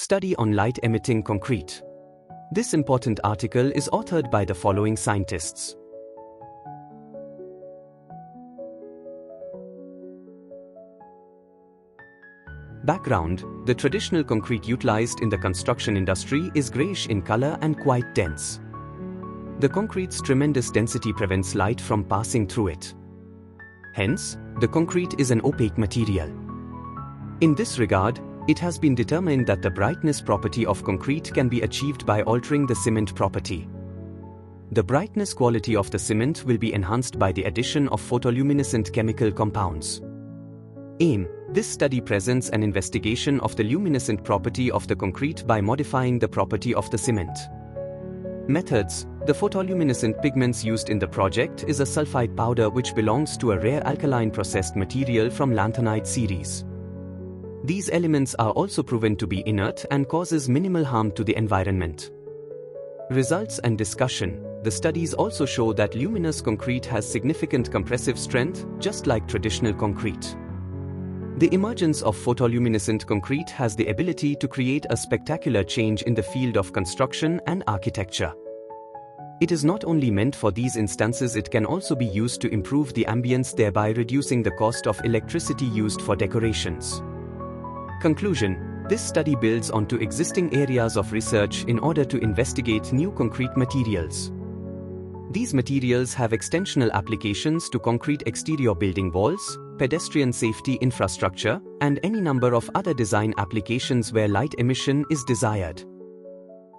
Study on light-emitting concrete. This important article is authored by the following scientists. Background: the traditional concrete utilized in the construction industry is grayish in color and quite dense. The concrete's tremendous density prevents light from passing through it. Hence, the concrete is an opaque material. In this regard, it has been determined that the brightness property of concrete can be achieved by altering the cement property. The brightness quality of the cement will be enhanced by the addition of photoluminescent chemical compounds. Aim: this study presents an investigation of the luminescent property of the concrete by modifying the property of the cement. Methods: the photoluminescent pigments used in the project is a sulfide powder which belongs to a rare alkaline processed material from lanthanide series. These elements are also proven to be inert and causes minimal harm to the environment. Results and discussion: the studies also show that luminous concrete has significant compressive strength, just like traditional concrete. The emergence of photoluminescent concrete has the ability to create a spectacular change in the field of construction and architecture. It is not only meant for these instances, it can also be used to improve the ambience, thereby reducing the cost of electricity used for decorations. Conclusion: this study builds onto existing areas of research in order to investigate new concrete materials. These materials have extensional applications to concrete exterior building walls, pedestrian safety infrastructure, and any number of other design applications where light emission is desired.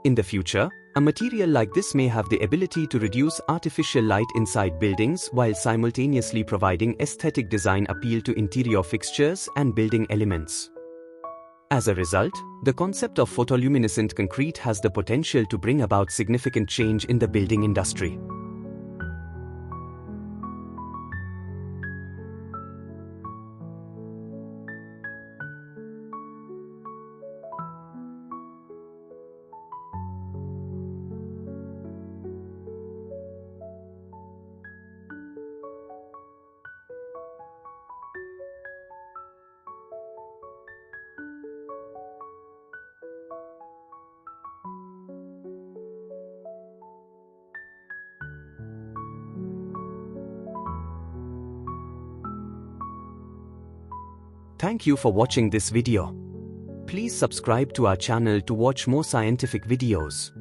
In the future, a material like this may have the ability to reduce artificial light inside buildings while simultaneously providing aesthetic design appeal to interior fixtures and building elements. As a result, the concept of photoluminescent concrete has the potential to bring about significant change in the building industry. Thank you for watching this video. Please subscribe to our channel to watch more scientific videos.